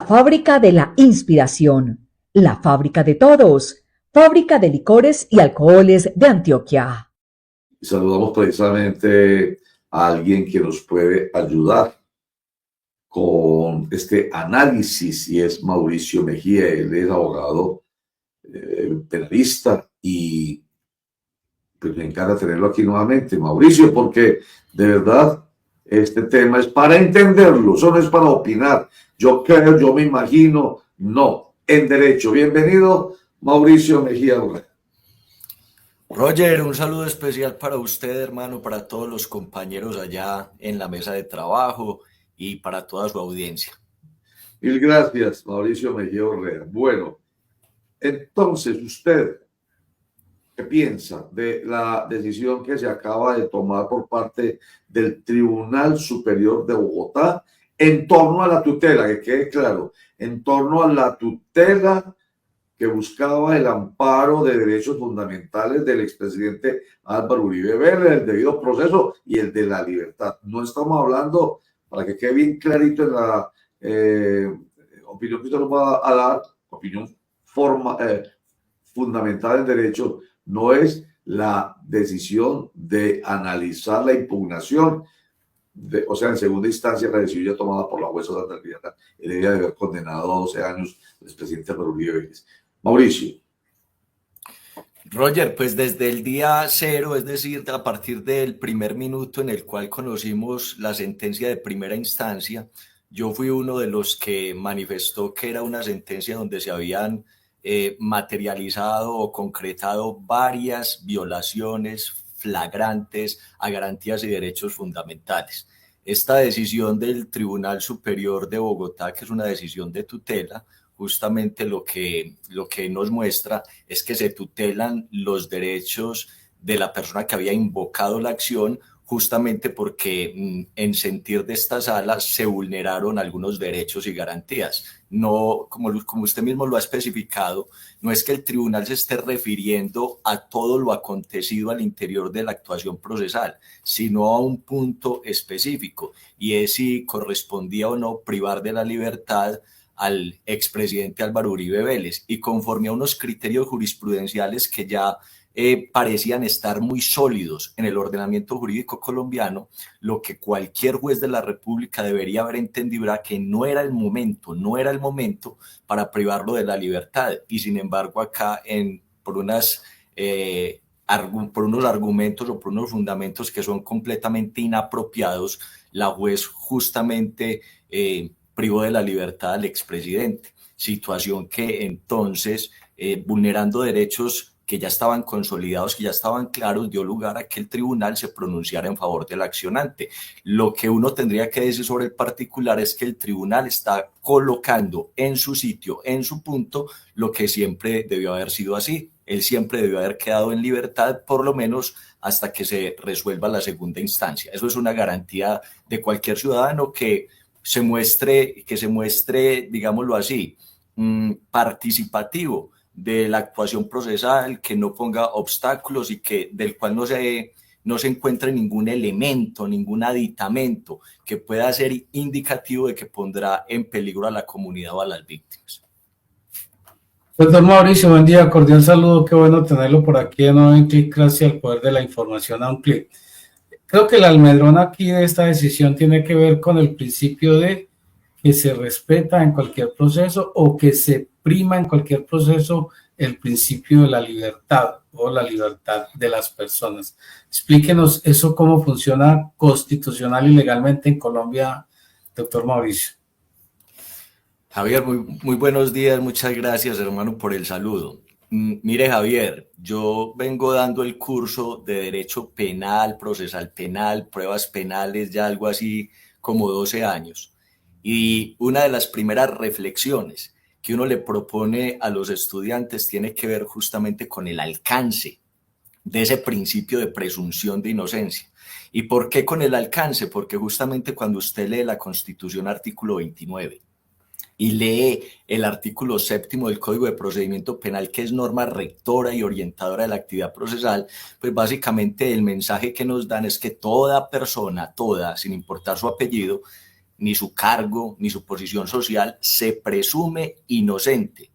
Fábrica de la inspiración, la fábrica de todos, fábrica de licores y alcoholes de Antioquia. Y saludamos precisamente a alguien que nos puede ayudar con este análisis y es Mauricio Mejía. Él es abogado penalista y pues me encanta tenerlo aquí nuevamente, Mauricio, porque de verdad este tema es para entenderlo, eso no es para opinar. Yo creo, yo me imagino, no, en derecho. Bienvenido, Mauricio Mejía. Roger, un saludo especial para usted, hermano, para todos los compañeros allá en la mesa de trabajo y para toda su audiencia. Mil gracias, Mauricio Mejía Orrea. Bueno, entonces usted, ¿qué piensa de la decisión que se acaba de tomar por parte del Tribunal Superior de Bogotá en torno a la tutela? Que quede claro, en torno a la tutela que buscaba el amparo de derechos fundamentales del expresidente Álvaro Uribe Vélez, el debido proceso y el de la libertad. No estamos hablando, para que quede bien clarito en la opinión que usted nos va a dar, opinión fundamental en derecho, no es la decisión de analizar la impugnación, o sea, en segunda instancia la decisión ya tomada por la jueza Sandra Riata, el día de haber condenado a 12 años al expresidente Álvaro Uribe Vélez. Mauricio. Roger, pues desde el día cero, es decir, a partir del primer minuto en el cual conocimos la sentencia de primera instancia, yo fui uno de los que manifestó que era una sentencia donde se habían materializado o concretado varias violaciones flagrantes a garantías y derechos fundamentales. Esta decisión del Tribunal Superior de Bogotá, que es una decisión de tutela, justamente lo que nos muestra es que se tutelan los derechos de la persona que había invocado la acción, justamente porque en sentir de esta sala se vulneraron algunos derechos y garantías. No, como usted mismo lo ha especificado, no es que el tribunal se esté refiriendo a todo lo acontecido al interior de la actuación procesal, sino a un punto específico, y es si correspondía o no privar de la libertad al expresidente Álvaro Uribe Vélez, y conforme a unos criterios jurisprudenciales que ya parecían estar muy sólidos en el ordenamiento jurídico colombiano, lo que cualquier juez de la República debería haber entendido era que no era el momento para privarlo de la libertad, y sin embargo acá por unos argumentos o por unos fundamentos que son completamente inapropiados, la juez justamente privó de la libertad al expresidente, situación que entonces, vulnerando derechos que ya estaban consolidados, que ya estaban claros, dio lugar a que el tribunal se pronunciara en favor del accionante. Lo que uno tendría que decir sobre el particular es que el tribunal está colocando en su sitio, en su punto, lo que siempre debió haber sido así. Él siempre debió haber quedado en libertad, por lo menos hasta que se resuelva la segunda instancia. Eso es una garantía de cualquier ciudadano que se muestre, digámoslo así, participativo de la actuación procesal, que no ponga obstáculos y que del cual no se encuentre ningún elemento, ningún aditamento que pueda ser indicativo de que pondrá en peligro a la comunidad o a las víctimas. Doctor Mauricio, buen día, cordial saludo, qué bueno tenerlo por aquí de nuevo en Clic, gracias al poder de la información a un clic. Creo que el almendrón aquí de esta decisión tiene que ver con el principio de que se respeta en cualquier proceso o que se prima en cualquier proceso el principio de la libertad o la libertad de las personas. Explíquenos eso cómo funciona constitucional y legalmente en Colombia, doctor Mauricio. Javier, muy buenos días, muchas gracias, hermano, por el saludo. Mire, Javier, yo vengo dando el curso de Derecho Penal, Procesal Penal, Pruebas Penales, ya algo así como 12 años. Y una de las primeras reflexiones que uno le propone a los estudiantes tiene que ver justamente con el alcance de ese principio de presunción de inocencia. ¿Y por qué con el alcance? Porque justamente cuando usted lee la Constitución, artículo 29, y lee el artículo 7 del Código de Procedimiento Penal, que es norma rectora y orientadora de la actividad procesal, pues básicamente el mensaje que nos dan es que toda persona, toda, sin importar su apellido, ni su cargo, ni su posición social, se presume inocente.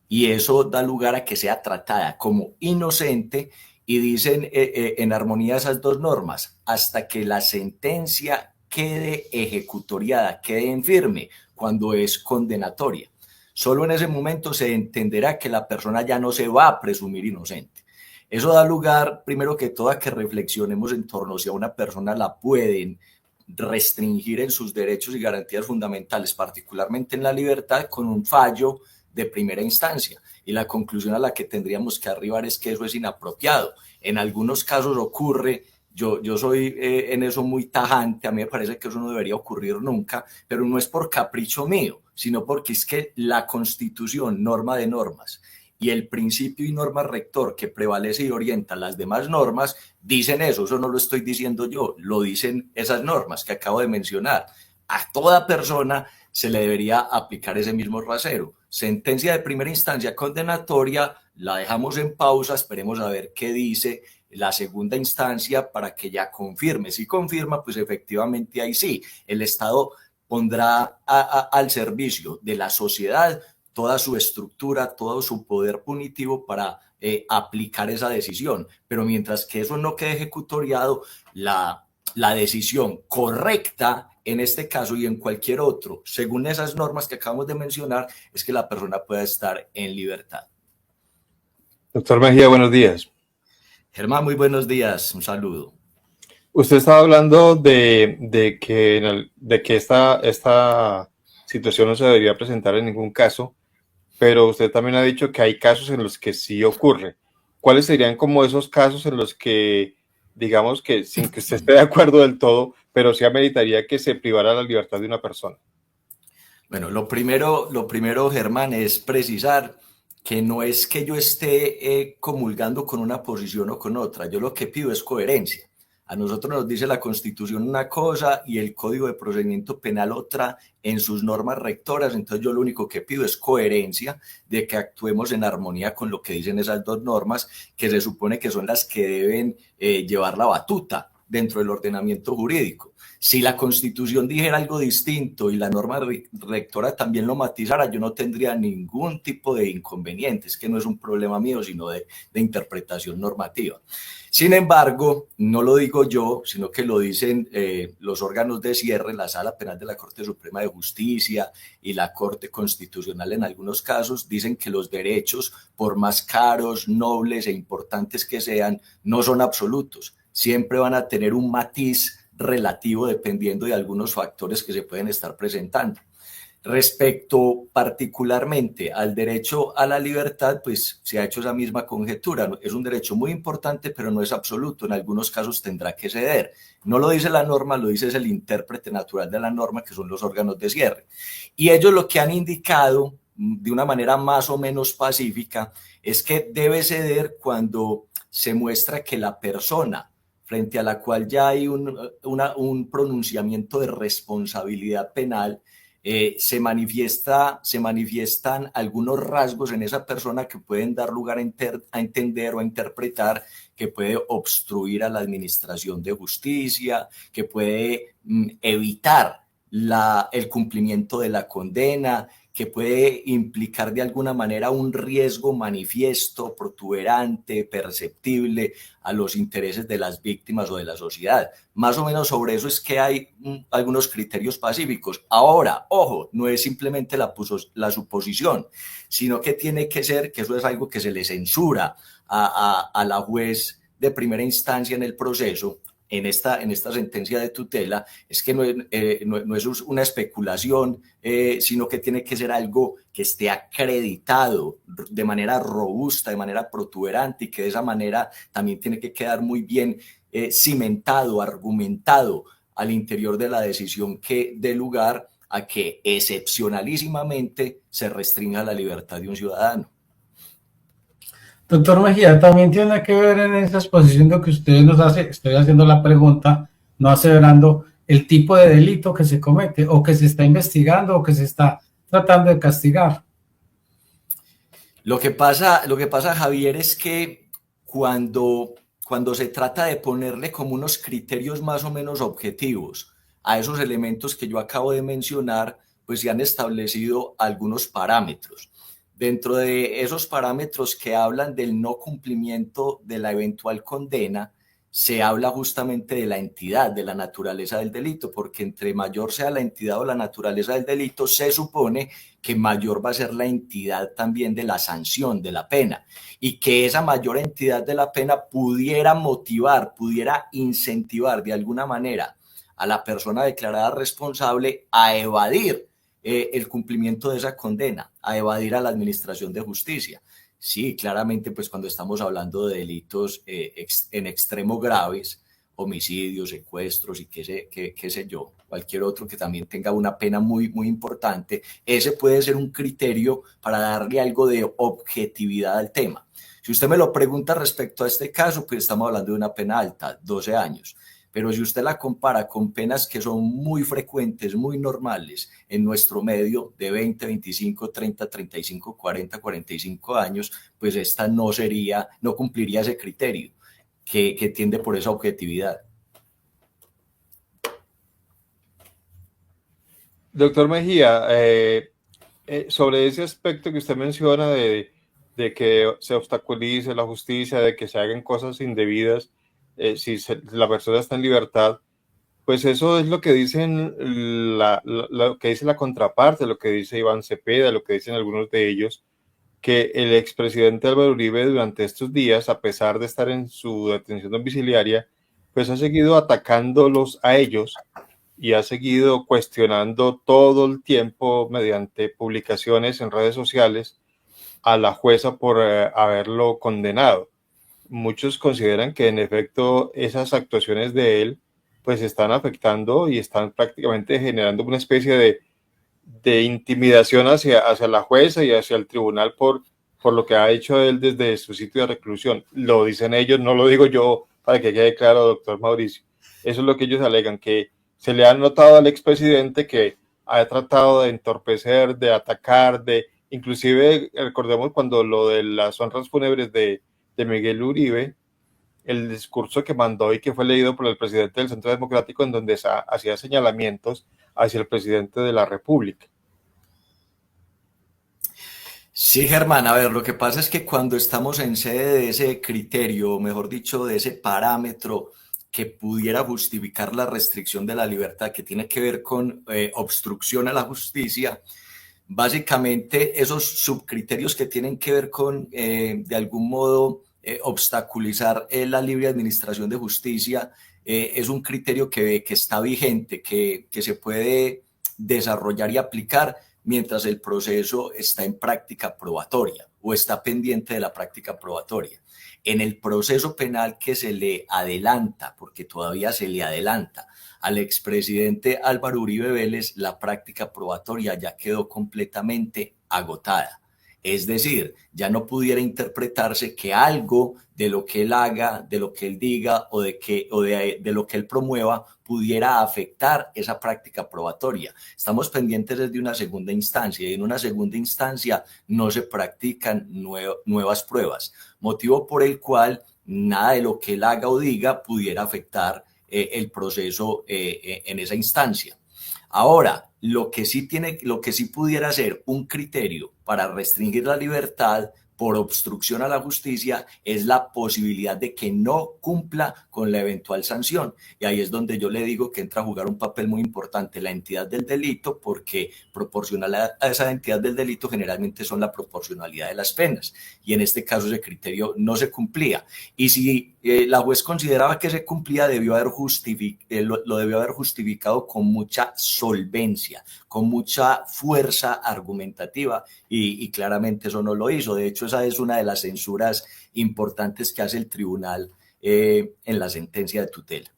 Y eso da lugar a que sea tratada como inocente y dicen en armonía esas dos normas, hasta que la sentencia quede ejecutoriada, quede en firme, cuando es condenatoria. Solo en ese momento se entenderá que la persona ya no se va a presumir inocente. Eso da lugar, primero que todo, a que reflexionemos en torno a si a una persona la pueden restringir en sus derechos y garantías fundamentales, particularmente en la libertad, con un fallo de primera instancia. Y la conclusión a la que tendríamos que arribar es que eso es inapropiado. En algunos casos ocurre, yo soy en eso muy tajante, a mí me parece que eso no debería ocurrir nunca, pero no es por capricho mío, sino porque es que la Constitución, norma de normas, y el principio y norma rector que prevalece y orienta las demás normas, dicen eso no lo estoy diciendo yo, lo dicen esas normas que acabo de mencionar. A toda persona se le debería aplicar ese mismo rasero. Sentencia de primera instancia condenatoria, la dejamos en pausa, esperemos a ver qué dice la segunda instancia para que ya confirme. Si confirma, pues efectivamente ahí sí, el Estado pondrá al servicio de la sociedad toda su estructura, todo su poder punitivo para aplicar esa decisión. Pero mientras que eso no quede ejecutoriado, la decisión correcta en este caso y en cualquier otro, según esas normas que acabamos de mencionar, es que la persona pueda estar en libertad. Doctor Mejía, buenos días. Germán, muy buenos días, un saludo. Usted estaba hablando de que esta situación no se debería presentar en ningún caso, pero usted también ha dicho que hay casos en los que sí ocurre. ¿Cuáles serían como esos casos en los que, digamos que sin que usted esté de acuerdo del todo, pero sí ameritaría que se privara la libertad de una persona? Bueno, lo primero, Germán, es precisar que no es que yo esté comulgando con una posición o con otra. Yo lo que pido es coherencia. A nosotros nos dice la Constitución una cosa y el Código de Procedimiento Penal otra en sus normas rectoras. Entonces yo lo único que pido es coherencia, de que actuemos en armonía con lo que dicen esas dos normas, que se supone que son las que deben llevar la batuta dentro del ordenamiento jurídico. Si la Constitución dijera algo distinto y la norma rectora también lo matizara, yo no tendría ningún tipo de inconvenientes, que no es un problema mío, sino de interpretación normativa. Sin embargo, no lo digo yo, sino que lo dicen los órganos de cierre, la Sala Penal de la Corte Suprema de Justicia y la Corte Constitucional en algunos casos, dicen que los derechos, por más caros, nobles e importantes que sean, no son absolutos. Siempre van a tener un matiz relativo dependiendo de algunos factores que se pueden estar presentando. Respecto particularmente al derecho a la libertad, pues se ha hecho esa misma conjetura. Es un derecho muy importante, pero no es absoluto. En algunos casos tendrá que ceder. No lo dice la norma, lo dice el intérprete natural de la norma, que son los órganos de cierre. Y ellos lo que han indicado de una manera más o menos pacífica es que debe ceder cuando se muestra que la persona frente a la cual ya hay un pronunciamiento de responsabilidad penal, se manifiestan algunos rasgos en esa persona que pueden dar lugar a entender o a interpretar que puede obstruir a la administración de justicia, que puede evitar el cumplimiento de la condena, que puede implicar de alguna manera un riesgo manifiesto, protuberante, perceptible a los intereses de las víctimas o de la sociedad. Más o menos sobre eso es que hay algunos criterios pacíficos. Ahora, ojo, no es simplemente la suposición, sino que tiene que ser, que eso es algo que se le censura a la juez de primera instancia en el proceso, en esta sentencia de tutela, es que no es una especulación, sino que tiene que ser algo que esté acreditado de manera robusta, de manera protuberante, y que de esa manera también tiene que quedar muy bien cimentado, argumentado al interior de la decisión que dé lugar a que excepcionalísimamente se restrinja la libertad de un ciudadano. Doctor Mejía, también tiene que ver en esa exposición de que usted nos hace, estoy haciendo la pregunta, no aseverando el tipo de delito que se comete o que se está investigando o que se está tratando de castigar. Lo que pasa, Javier, es que cuando se trata de ponerle como unos criterios más o menos objetivos a esos elementos que yo acabo de mencionar, pues se han establecido algunos parámetros. Dentro de esos parámetros que hablan del no cumplimiento de la eventual condena, se habla justamente de la entidad, de la naturaleza del delito, porque entre mayor sea la entidad o la naturaleza del delito, se supone que mayor va a ser la entidad también de la sanción, de la pena, y que esa mayor entidad de la pena pudiera motivar, pudiera incentivar de alguna manera a la persona declarada responsable a evadir el cumplimiento de esa condena, a evadir a la administración de justicia. Sí, claramente, pues cuando estamos hablando de delitos en extremo graves, homicidios, secuestros y qué sé yo, cualquier otro que también tenga una pena muy, muy importante, ese puede ser un criterio para darle algo de objetividad al tema. Si usted me lo pregunta respecto a este caso, pues estamos hablando de una pena alta, 12 años. Pero si usted la compara con penas que son muy frecuentes, muy normales en nuestro medio, de 20, 25, 30, 35, 40, 45 años, pues esta no cumpliría ese criterio que tiende por esa objetividad. Doctor Mejía, sobre ese aspecto que usted menciona de que se obstaculice la justicia, de que se hagan cosas indebidas, si la persona está en libertad, pues eso es lo que dicen lo que dice la contraparte, lo que dice Iván Cepeda, lo que dicen algunos de ellos, que el expresidente Álvaro Uribe durante estos días, a pesar de estar en su detención domiciliaria, pues ha seguido atacándolos a ellos y ha seguido cuestionando todo el tiempo mediante publicaciones en redes sociales a la jueza por haberlo condenado. Muchos consideran que en efecto esas actuaciones de él pues están afectando y están prácticamente generando una especie de intimidación hacia la jueza y hacia el tribunal por lo que ha hecho él desde su sitio de reclusión. Lo dicen ellos, no lo digo yo, para que quede claro, doctor Mauricio. Eso es lo que ellos alegan, que se le ha notado al expresidente que ha tratado de entorpecer, de atacar, inclusive recordemos cuando lo de las honras fúnebres de Miguel Uribe, el discurso que mandó y que fue leído por el presidente del Centro Democrático, en donde hacía señalamientos hacia el presidente de la República. Sí, Germán, a ver, lo que pasa es que cuando estamos en sede de ese criterio, o mejor dicho, de ese parámetro que pudiera justificar la restricción de la libertad, que tiene que ver con obstrucción a la justicia, básicamente esos subcriterios que tienen que ver con, de algún modo, obstaculizar la libre administración de justicia, es un criterio que está vigente, que se puede desarrollar y aplicar mientras el proceso está en práctica probatoria o está pendiente de la práctica probatoria. En el proceso penal que se le adelanta, porque todavía se le adelanta al expresidente Álvaro Uribe Vélez, la práctica probatoria ya quedó completamente agotada. Es decir, ya no pudiera interpretarse que algo de lo que él haga, de lo que él diga o de lo que él promueva pudiera afectar esa práctica probatoria. Estamos pendientes desde una segunda instancia y en una segunda instancia no se practican nuevas pruebas, motivo por el cual nada de lo que él haga o diga pudiera afectar el proceso en esa instancia. Ahora, lo que sí pudiera ser un criterio para restringir la libertad por obstrucción a la justicia es la posibilidad de que no cumpla con la eventual sanción. Y ahí es donde yo le digo que entra a jugar un papel muy importante la entidad del delito, porque proporcional a esa entidad del delito generalmente son la proporcionalidad de las penas. Y en este caso ese criterio no se cumplía. Y si la juez consideraba que se cumplía, lo debió haber justificado con mucha solvencia, con mucha fuerza argumentativa y claramente eso no lo hizo. De hecho, esa es una de las censuras importantes que hace el tribunal en la sentencia de tutela.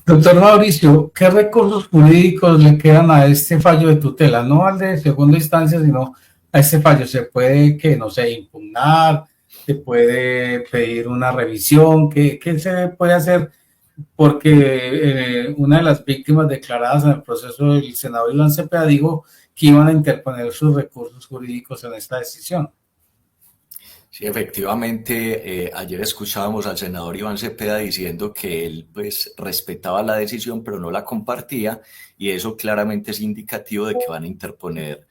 Doctor Mauricio, ¿qué recursos jurídicos le quedan a este fallo de tutela? No al de segunda instancia, sino a este fallo. ¿Se puede, impugnar? ¿Se puede pedir una revisión? ¿Qué se puede hacer? Porque una de las víctimas declaradas en el proceso del senador Iván Cepeda dijo que iban a interponer sus recursos jurídicos en esta decisión. Sí, efectivamente, ayer escuchábamos al senador Iván Cepeda diciendo que él pues respetaba la decisión pero no la compartía, y eso claramente es indicativo de que van a interponer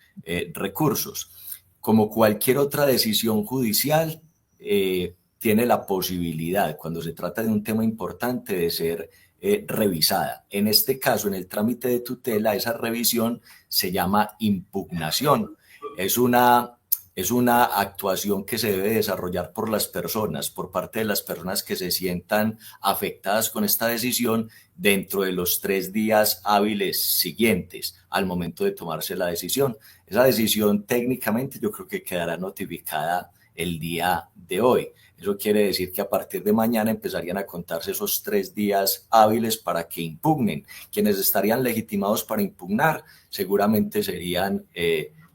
recursos. Como cualquier otra decisión judicial, tiene la posibilidad, cuando se trata de un tema importante, de ser revisada. En este caso, en el trámite de tutela, esa revisión se llama impugnación. Es una es una actuación que se debe desarrollar por las personas, por parte de las personas que se sientan afectadas con esta decisión dentro de los 3 días hábiles siguientes al momento de tomarse la decisión. Esa decisión técnicamente yo creo que quedará notificada el día de hoy. Eso quiere decir que a partir de mañana empezarían a contarse esos 3 días hábiles para que impugnen. Quienes estarían legitimados para impugnar seguramente serían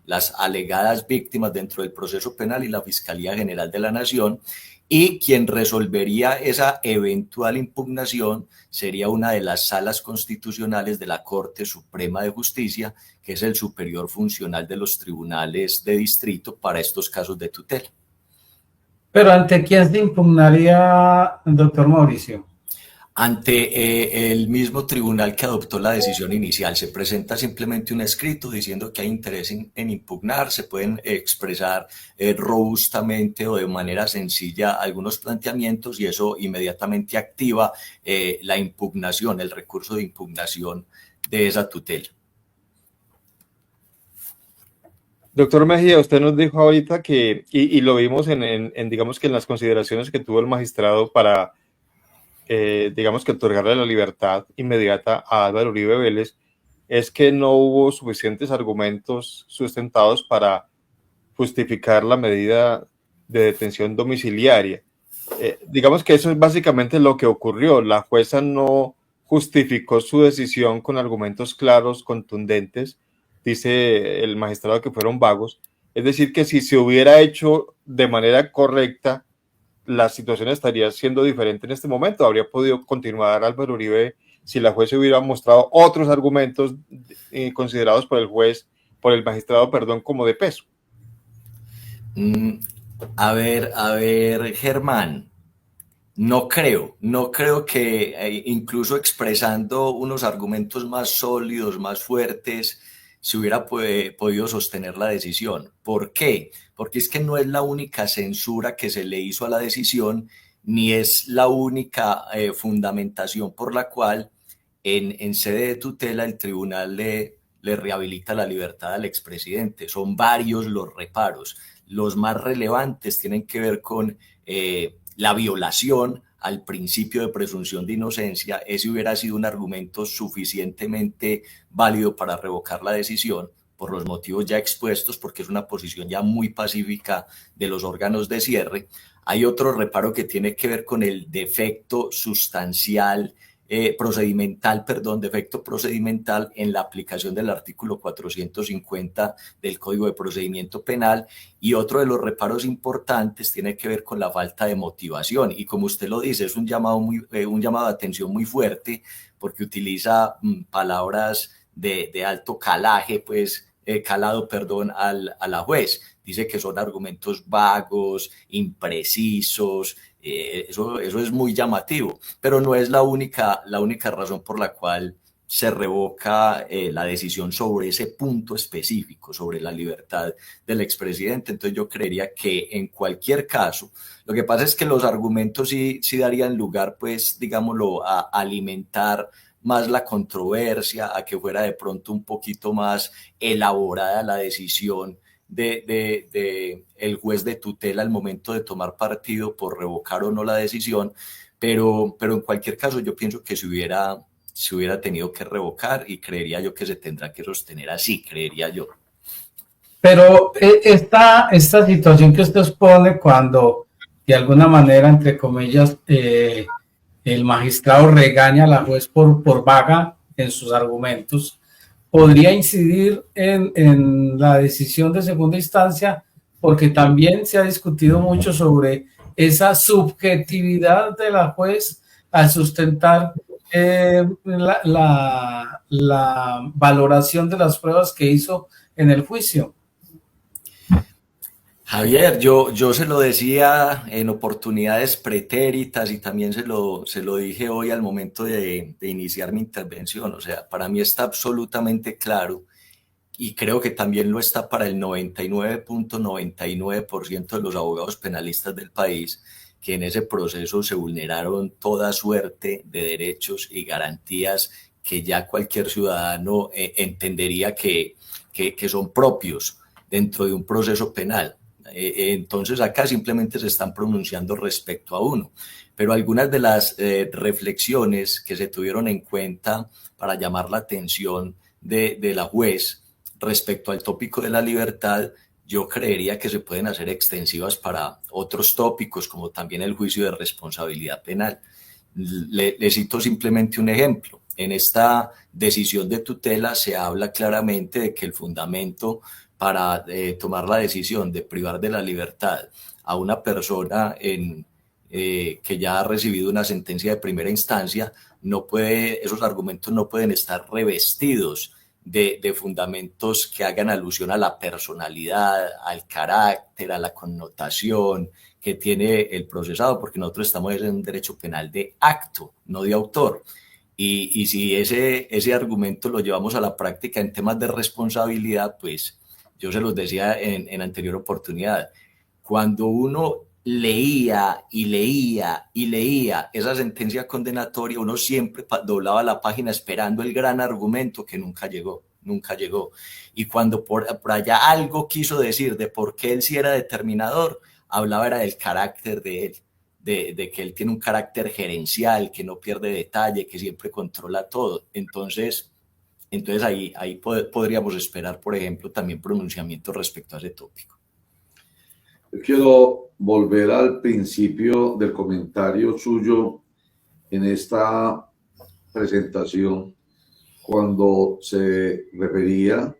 las alegadas víctimas dentro del proceso penal y la Fiscalía General de la Nación, y quien resolvería esa eventual impugnación sería una de las salas constitucionales de la Corte Suprema de Justicia, que es el superior funcional de los tribunales de distrito para estos casos de tutela. Pero ¿ante quién se impugnaría, doctor Mauricio? Ante el mismo tribunal que adoptó la decisión inicial. Se presenta simplemente un escrito diciendo que hay interés en impugnar, se pueden expresar robustamente o de manera sencilla algunos planteamientos, y eso inmediatamente activa la impugnación, el recurso de impugnación de esa tutela. Doctor Mejía, usted nos dijo ahorita que, y lo vimos digamos que en las consideraciones que tuvo el magistrado para digamos que otorgarle la libertad inmediata a Álvaro Uribe Vélez, es que no hubo suficientes argumentos sustentados para justificar la medida de detención domiciliaria. Digamos que eso es básicamente lo que ocurrió. La jueza no justificó su decisión con argumentos claros, contundentes. Dice el magistrado que fueron vagos. Es decir, que si se hubiera hecho de manera correcta, la situación estaría siendo diferente en este momento. Habría podido continuar Álvaro Uribe si la jueza hubiera mostrado otros argumentos considerados por el juez, por el magistrado, perdón, como de peso. A ver, Germán, no creo que incluso expresando unos argumentos más sólidos, más fuertes, se hubiera podido sostener la decisión. ¿Por qué? Porque es que no es la única censura que se le hizo a la decisión, ni es la única fundamentación por la cual en sede de tutela el tribunal le rehabilita la libertad al expresidente. Son varios los reparos. Los más relevantes tienen que ver con la violación al principio de presunción de inocencia. Ese hubiera sido un argumento suficientemente válido para revocar la decisión por los motivos ya expuestos, porque es una posición ya muy pacífica de los órganos de cierre. Hay otro reparo que tiene que ver con el defecto sustancial, defecto procedimental en la aplicación del artículo 450 del Código de Procedimiento Penal, y otro de los reparos importantes tiene que ver con la falta de motivación, y como usted lo dice, es un llamado de atención muy fuerte, porque utiliza palabras de alto calaje, pues calado, perdón, a la juez. Dice que son argumentos vagos, imprecisos. Eso es muy llamativo, pero no es la única razón por la cual se revoca la decisión sobre ese punto específico, sobre la libertad del expresidente. Entonces yo creería que en cualquier caso, lo que pasa es que los argumentos sí darían lugar, pues, digámoslo, a alimentar más la controversia, a que fuera de pronto un poquito más elaborada la decisión de el juez de tutela al momento de tomar partido por revocar o no la decisión, pero en cualquier caso yo pienso que se hubiera tenido que revocar, y creería yo que se tendrá que sostener así, creería yo. Pero esta situación que usted expone, cuando de alguna manera, entre comillas, el magistrado regaña a la juez por vaga en sus argumentos, podría incidir en la decisión de segunda instancia, porque también se ha discutido mucho sobre esa subjetividad de la juez al sustentar la valoración de las pruebas que hizo en el juicio. Javier, yo se lo decía en oportunidades pretéritas y también se lo dije hoy al momento de iniciar mi intervención. O sea, para mí está absolutamente claro y creo que también lo está para el 99.99% de los abogados penalistas del país, que en ese proceso se vulneraron toda suerte de derechos y garantías que ya cualquier ciudadano entendería que son propios dentro de un proceso penal. Entonces acá simplemente se están pronunciando respecto a uno, pero algunas de las reflexiones que se tuvieron en cuenta para llamar la atención de la juez respecto al tópico de la libertad, yo creería que se pueden hacer extensivas para otros tópicos, como también el juicio de responsabilidad penal. Le cito simplemente un ejemplo. En esta decisión de tutela se habla claramente de que el fundamento para tomar la decisión de privar de la libertad a una persona que ya ha recibido una sentencia de primera instancia, esos argumentos no pueden estar revestidos de fundamentos que hagan alusión a la personalidad, al carácter, a la connotación que tiene el procesado, porque nosotros estamos en un derecho penal de acto, no de autor. Y si ese argumento lo llevamos a la práctica en temas de responsabilidad, pues yo se los decía en anterior oportunidad, cuando uno leía y leía y leía esa sentencia condenatoria, uno siempre doblaba la página esperando el gran argumento que nunca llegó. Y cuando por allá algo quiso decir de por qué él sí era determinador, hablaba era del carácter de él, de que él tiene un carácter gerencial, que no pierde detalle, que siempre controla todo. Entonces ahí podríamos esperar, por ejemplo, también pronunciamientos respecto a ese tópico. Yo quiero volver al principio del comentario suyo en esta presentación, cuando se refería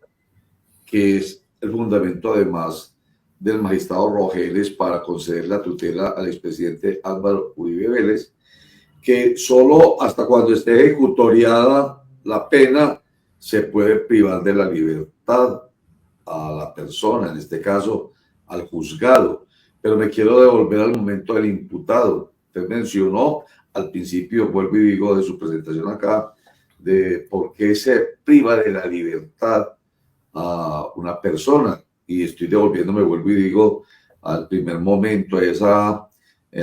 que es el fundamento, además, del magistrado Rogeles para conceder la tutela al expresidente Álvaro Uribe Vélez, que solo hasta cuando esté ejecutoriada la pena se puede privar de la libertad a la persona, en este caso al juzgado. Pero me quiero devolver al momento del imputado. Usted mencionó al principio, vuelvo y digo, de su presentación acá, de por qué se priva de la libertad a una persona. Y estoy devolviéndome, vuelvo y digo, al primer momento, a esa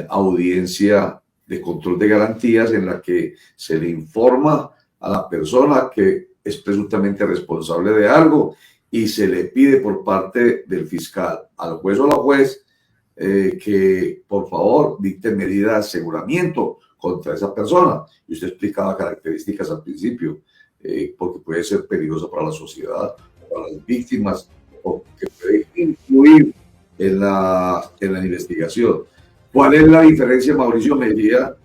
audiencia de control de garantías en la que se le informa a la persona que es presuntamente responsable de algo y se le pide por parte del fiscal al juez o a la juez que por favor dicte medida de aseguramiento contra esa persona. Y usted explicaba características al principio, porque puede ser peligrosa para la sociedad, para las víctimas, o que puede influir en la investigación. ¿Cuál es la diferencia, Mauricio Mejía,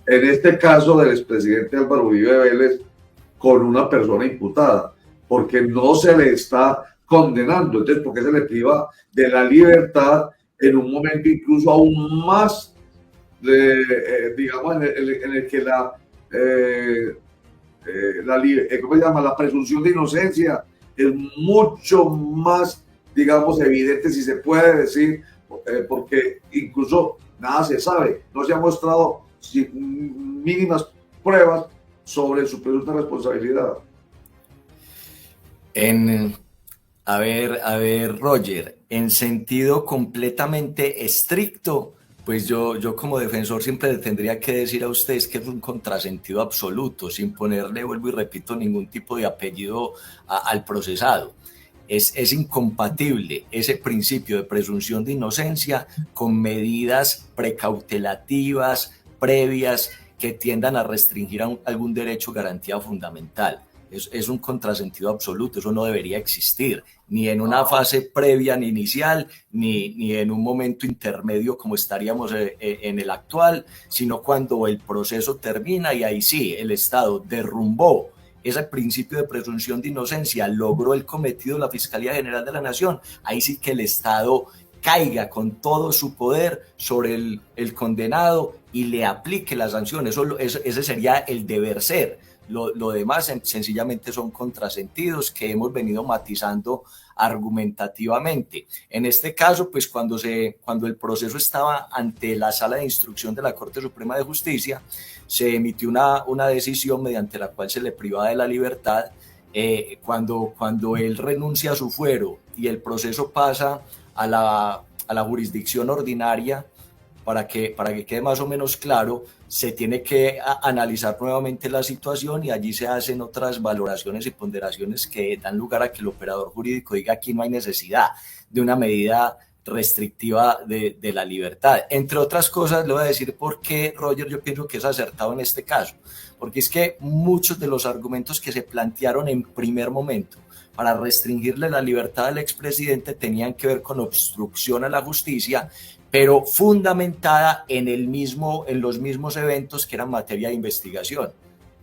en este caso del expresidente Álvaro Uribe Vélez con una persona imputada? Porque no se le está condenando. Entonces, ¿por qué se le priva de la libertad en un momento incluso aún más, digamos, en el que ¿cómo se llama? La presunción de inocencia es mucho más, digamos, evidente, si se puede decir, porque incluso nada se sabe, no se han mostrado mínimas pruebas sobre su presunta responsabilidad. A ver, Roger, en sentido completamente estricto, pues yo como defensor siempre le tendría que decir a ustedes que es un contrasentido absoluto, sin ponerle, vuelvo y repito, ningún tipo de apellido al procesado. Es incompatible ese principio de presunción de inocencia con medidas precautelativas, previas, que tiendan a restringir algún derecho o garantía fundamental. Es un contrasentido absoluto, eso no debería existir, ni en una fase previa ni inicial, ni en un momento intermedio como estaríamos en el actual, sino cuando el proceso termina y ahí sí, el Estado derrumbó ese principio de presunción de inocencia, logró el cometido de la Fiscalía General de la Nación, ahí sí que el Estado caiga con todo su poder sobre el condenado y le aplique la sanción. Ese sería el deber ser. Lo demás sencillamente son contrasentidos que hemos venido matizando argumentativamente. En este caso, pues cuando el proceso estaba ante la Sala de Instrucción de la Corte Suprema de Justicia, se emitió una decisión mediante la cual se le privaba de la libertad. Cuando él renuncia a su fuero y el proceso pasa a la jurisdicción ordinaria, para que quede más o menos claro, se tiene que analizar nuevamente la situación y allí se hacen otras valoraciones y ponderaciones que dan lugar a que el operador jurídico diga aquí no hay necesidad de una medida restrictiva de la libertad. Entre otras cosas, le voy a decir por qué, Roger, yo pienso que es acertado en este caso, porque es que muchos de los argumentos que se plantearon en primer momento para restringirle la libertad al expresidente tenían que ver con obstrucción a la justicia, pero fundamentada en los mismos eventos que eran materia de investigación.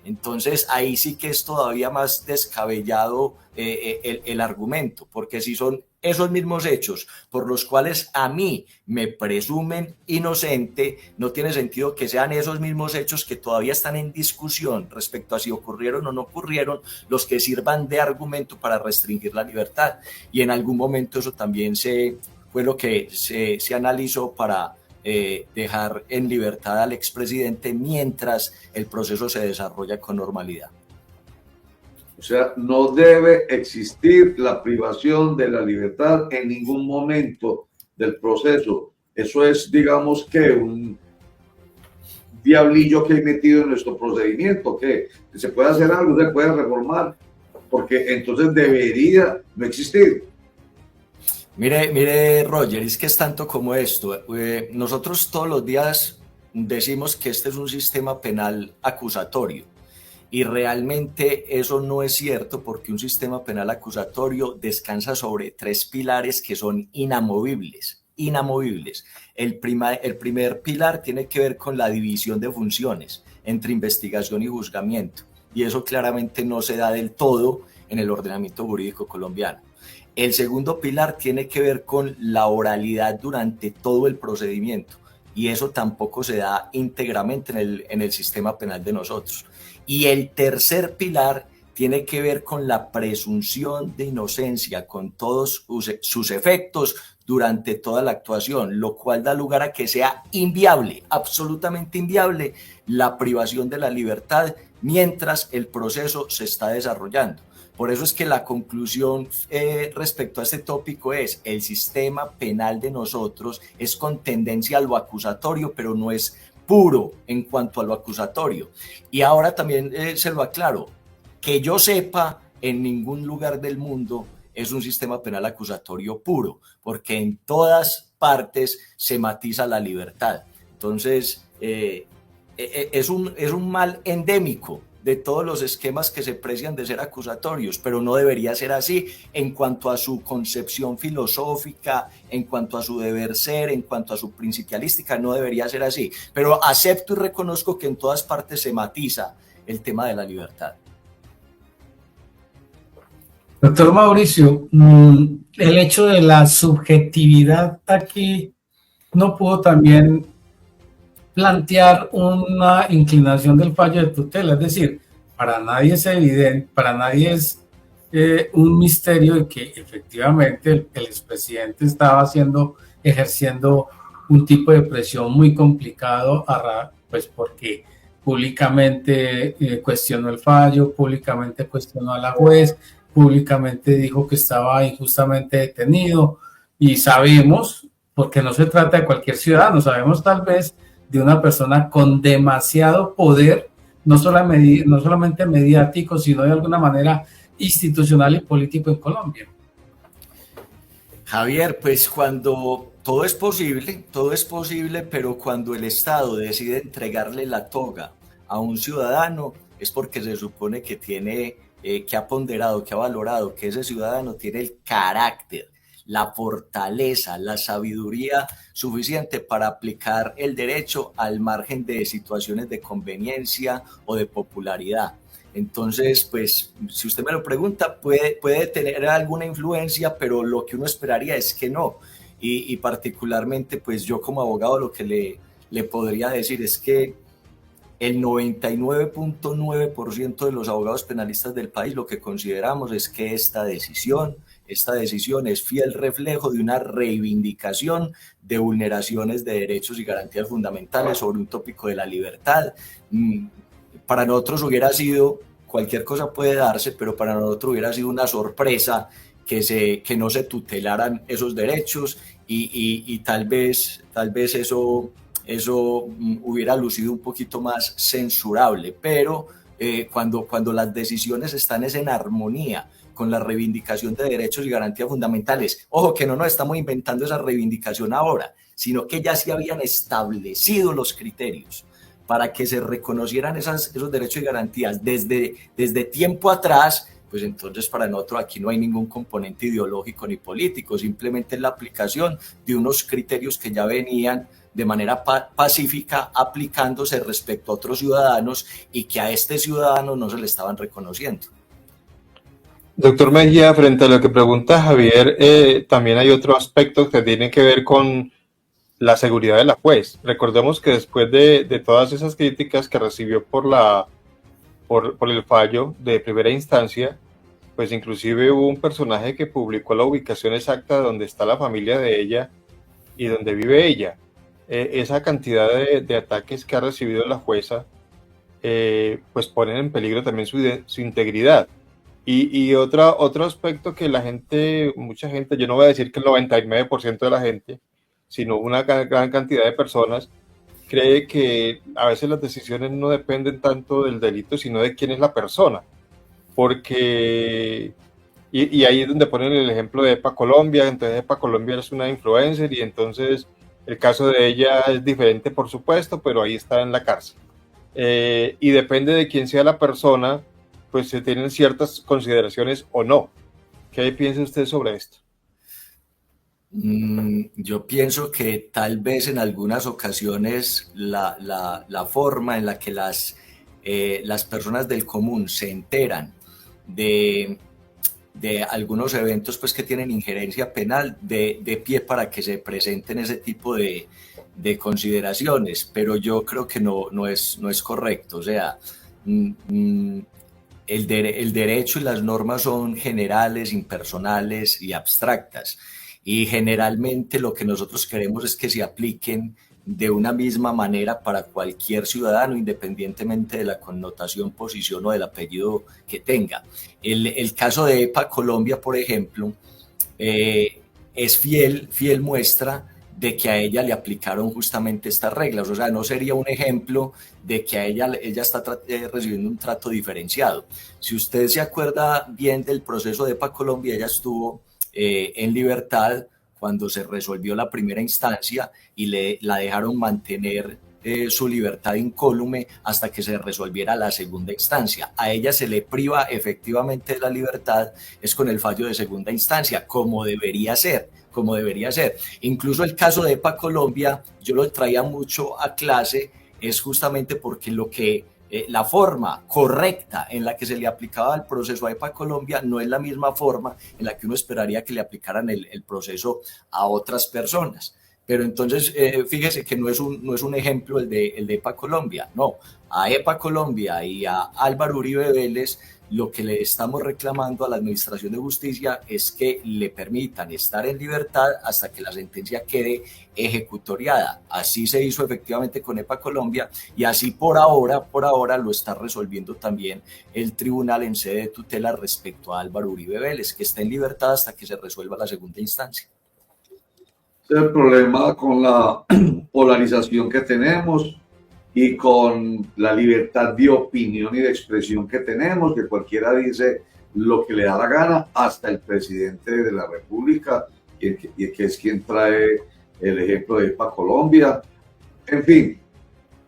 Entonces ahí sí que es todavía más descabellado el argumento, porque si son esos mismos hechos por los cuales a mí me presumen inocente, no tiene sentido que sean esos mismos hechos que todavía están en discusión respecto a si ocurrieron o no ocurrieron los que sirvan de argumento para restringir la libertad. Y en algún momento eso también fue lo que se analizó para dejar en libertad al expresidente mientras el proceso se desarrolla con normalidad. O sea, no debe existir la privación de la libertad en ningún momento del proceso. Eso es, digamos, que un diablillo que hay metido en nuestro procedimiento, que se puede hacer algo, se puede reformar, porque entonces debería no existir. Mire, Roger, es que es tanto como esto. Nosotros todos los días decimos que este es un sistema penal acusatorio y realmente eso no es cierto, porque un sistema penal acusatorio descansa sobre 3 pilares que son inamovibles. El primer pilar tiene que ver con la división de funciones entre investigación y juzgamiento, y eso claramente no se da del todo en el ordenamiento jurídico colombiano. El segundo pilar tiene que ver con la oralidad durante todo el procedimiento, y eso tampoco se da íntegramente en el sistema penal de nosotros. Y el tercer pilar tiene que ver con la presunción de inocencia, con todos sus efectos durante toda la actuación, lo cual da lugar a que sea inviable, absolutamente inviable, la privación de la libertad mientras el proceso se está desarrollando. Por eso es que la conclusión respecto a este tópico es: el sistema penal de nosotros es con tendencia a lo acusatorio, pero no es puro en cuanto a lo acusatorio. Y ahora también se lo aclaro, que yo sepa, en ningún lugar del mundo es un sistema penal acusatorio puro, porque en todas partes se matiza la libertad. Entonces, es un mal endémico de todos los esquemas que se precian de ser acusatorios, pero no debería ser así en cuanto a su concepción filosófica, en cuanto a su deber ser, en cuanto a su principialística, no debería ser así. Pero acepto y reconozco que en todas partes se matiza el tema de la libertad. Doctor Mauricio, el hecho de la subjetividad aquí no pudo también plantear una inclinación del fallo de tutela, es decir, para nadie es evidente, para nadie es un misterio de que efectivamente el expresidente estaba ejerciendo un tipo de presión muy complicado, pues porque públicamente cuestionó el fallo, públicamente cuestionó a la juez, públicamente dijo que estaba injustamente detenido, y sabemos, porque no se trata de cualquier ciudadano, sabemos tal vez de una persona con demasiado poder, no solamente mediático, sino de alguna manera institucional y político en Colombia. Javier, pues cuando todo es posible, pero cuando el Estado decide entregarle la toga a un ciudadano, es porque se supone que que ha ponderado, que ha valorado que ese ciudadano tiene el carácter, la fortaleza, la sabiduría suficiente para aplicar el derecho al margen de situaciones de conveniencia o de popularidad. Entonces, pues, si usted me lo pregunta, puede tener alguna influencia, pero lo que uno esperaría es que no. Y particularmente, pues yo como abogado lo que le podría decir es que el 99.9% de los abogados penalistas del país lo que consideramos es que esta decisión es fiel reflejo de una reivindicación de vulneraciones de derechos y garantías fundamentales sobre un tópico de la libertad. Para nosotros hubiera sido, cualquier cosa puede darse, pero para nosotros hubiera sido una sorpresa que no se tutelaran esos derechos y tal vez eso hubiera lucido un poquito más censurable, pero cuando las decisiones están en armonía con la reivindicación de derechos y garantías fundamentales, ojo que no nos estamos inventando esa reivindicación ahora, sino que ya se habían establecido los criterios para que se reconocieran esos derechos y garantías desde tiempo atrás, pues entonces para nosotros aquí no hay ningún componente ideológico ni político, simplemente es la aplicación de unos criterios que ya venían de manera pacífica aplicándose respecto a otros ciudadanos y que a este ciudadano no se le estaban reconociendo. Doctor Mejía, frente a lo que pregunta Javier, también hay otro aspecto que tiene que ver con la seguridad de la juez. Recordemos que después de todas esas críticas que recibió por el fallo de primera instancia, pues inclusive hubo un personaje que publicó la ubicación exacta de donde está la familia de ella y donde vive ella. Esa cantidad de ataques que ha recibido la jueza, pues ponen en peligro también su integridad. Y otro aspecto que mucha gente, yo no voy a decir que el 99% de la gente, sino una gran cantidad de personas, cree que a veces las decisiones no dependen tanto del delito, sino de quién es la persona. Porque, y ahí es donde ponen el ejemplo de EPA Colombia, entonces EPA Colombia es una influencer y entonces el caso de ella es diferente, por supuesto, pero ahí está en la cárcel. Y depende de quién sea la persona, pues se tienen ciertas consideraciones o no. ¿Qué piensa usted sobre esto? Yo pienso que tal vez en algunas ocasiones la forma en la que las personas del común se enteran de algunos eventos pues, que tienen injerencia penal de pie para que se presenten ese tipo de consideraciones, pero yo creo que no es correcto. O sea, el derecho y las normas son generales, impersonales y abstractas. Y generalmente lo que nosotros queremos es que se apliquen de una misma manera para cualquier ciudadano, independientemente de la connotación, posición o del apellido que tenga. El caso de EPA Colombia, por ejemplo, es fiel muestra de que a ella le aplicaron justamente estas reglas. O sea, no sería un ejemplo de que a ella está recibiendo un trato diferenciado. Si usted se acuerda bien del proceso de EPA Colombia, ella estuvo en libertad cuando se resolvió la primera instancia y la dejaron mantener su libertad incólume hasta que se resolviera la segunda instancia. A ella se le priva efectivamente de la libertad, es con el fallo de segunda instancia, como debería ser. Incluso el caso de EPA Colombia, yo lo traía mucho a clase, es justamente porque la forma correcta en la que se le aplicaba el proceso a EPA Colombia no es la misma forma en la que uno esperaría que le aplicaran el proceso a otras personas. Pero entonces, fíjese que no es un ejemplo el de EPA Colombia, no. A EPA Colombia y a Álvaro Uribe Vélez, lo que le estamos reclamando a la Administración de Justicia es que le permitan estar en libertad hasta que la sentencia quede ejecutoriada. Así se hizo efectivamente con EPA Colombia y así por ahora lo está resolviendo también el tribunal en sede de tutela respecto a Álvaro Uribe Vélez, que está en libertad hasta que se resuelva la segunda instancia. El problema con la polarización que tenemos y con la libertad de opinión y de expresión que tenemos, que cualquiera dice lo que le da la gana, hasta el presidente de la República, y que es quien trae el ejemplo de EPA Colombia. En fin,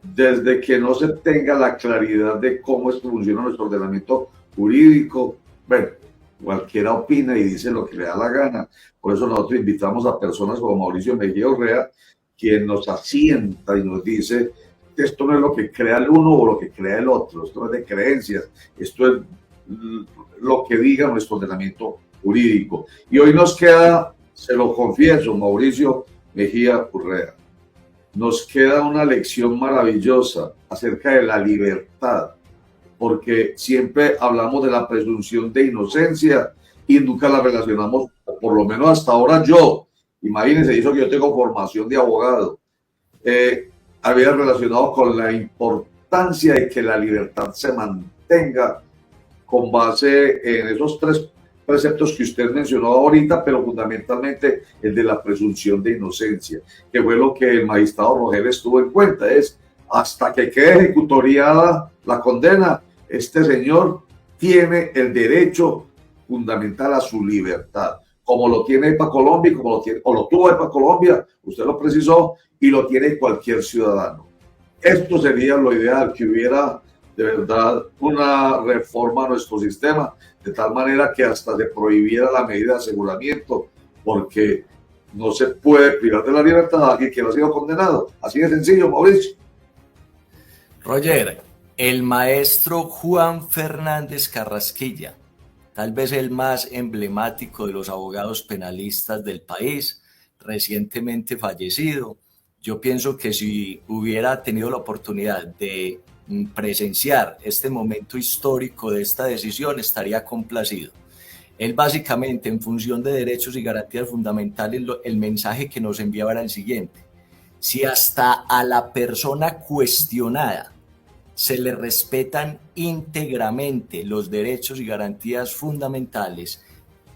desde que no se tenga la claridad de cómo es que funciona nuestro ordenamiento jurídico, bueno, cualquiera opina y dice lo que le da la gana. Por eso nosotros invitamos a personas como Mauricio Mejía Urrea, quien nos asienta y nos dice: esto no es lo que crea el uno o lo que crea el otro, esto no es de creencias, esto es lo que diga nuestro ordenamiento jurídico. Y hoy nos queda, se lo confieso, Mauricio Mejía Urrea, nos queda una lección maravillosa acerca de la libertad, porque siempre hablamos de la presunción de inocencia y nunca la relacionamos, o por lo menos hasta ahora yo, imagínense, eso que yo tengo formación de abogado, había relacionado con la importancia de que la libertad se mantenga con base en esos tres preceptos que usted mencionó ahorita, pero fundamentalmente el de la presunción de inocencia, que fue lo que el magistrado Rogers tuvo en cuenta, es hasta que quede ejecutoriada la condena, este señor tiene el derecho fundamental a su libertad, como lo tiene EPA Colombia, como lo tiene, o lo tuvo EPA Colombia, usted lo precisó, y lo tiene cualquier ciudadano. Esto sería lo ideal, que hubiera de verdad una reforma a nuestro sistema, de tal manera que hasta se prohibiera la medida de aseguramiento, porque no se puede privar de la libertad a alguien que no ha sido condenado. Así de sencillo, Mauricio. Roger, el maestro Juan Fernández Carrasquilla, tal vez el más emblemático de los abogados penalistas del país, recientemente fallecido. Yo pienso que si hubiera tenido la oportunidad de presenciar este momento histórico de esta decisión, estaría complacido. Él básicamente, en función de derechos y garantías fundamentales, el mensaje que nos enviaba era el siguiente: si hasta a la persona cuestionada se le respetan íntegramente los derechos y garantías fundamentales,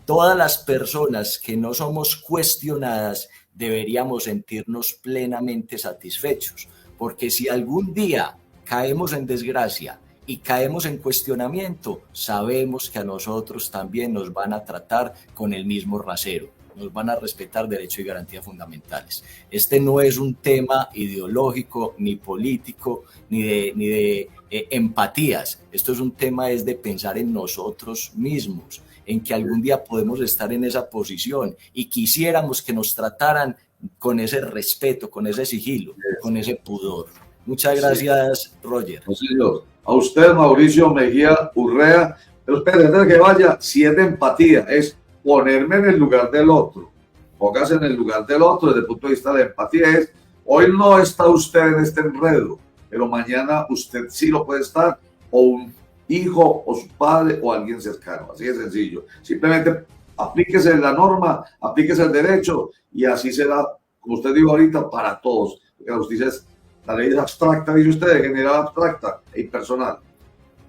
todas las personas que no somos cuestionadas deberíamos sentirnos plenamente satisfechos, porque si algún día caemos en desgracia y caemos en cuestionamiento, sabemos que a nosotros también nos van a tratar con el mismo rasero, nos van a respetar derechos y garantías fundamentales. Este no es un tema ideológico, ni político, ni de empatías. Esto es un tema de pensar en nosotros mismos, en que algún día podemos estar en esa posición y quisiéramos que nos trataran con ese respeto, con ese sigilo, con ese pudor. Muchas gracias, Roger. No, señor. A usted, Mauricio Mejía Urrea, pero espérate, antes de que vaya, si es de empatía, es ponerme en el lugar del otro. Póngase en el lugar del otro desde el punto de vista de empatía. Es, hoy no está usted en este enredo, pero mañana usted sí lo puede estar, o un hijo, o su padre, o alguien cercano. Así de sencillo. Simplemente aplíquese la norma, aplíquese el derecho, y así será, como usted dijo ahorita, para todos. Porque la justicia es, la ley es abstracta, dice usted, general, abstracta e impersonal.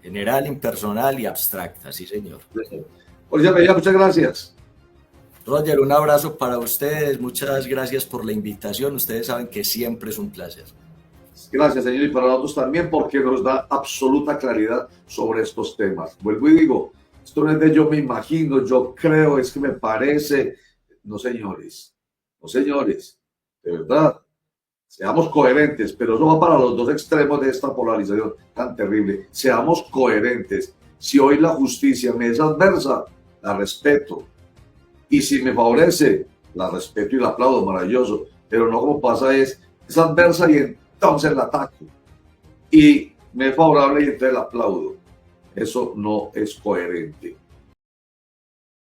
General, impersonal y abstracta, sí, señor. Policía Mejía, muchas gracias. Roger, un abrazo para ustedes. Muchas gracias por la invitación. Ustedes saben que siempre es un placer. Gracias, señor, y para nosotros también, porque nos da absoluta claridad sobre estos temas. Vuelvo y digo, esto no es de yo me imagino, yo creo, es que me parece. No, señores, no, señores, de verdad. Seamos coherentes, pero eso va para los dos extremos de esta polarización tan terrible. Seamos coherentes. Si hoy la justicia me es adversa, la respeto. Y si me favorece, la respeto y la aplaudo, maravilloso. Pero no como pasa es adversa y entonces la ataco. Y me es favorable y entonces la aplaudo. Eso no es coherente.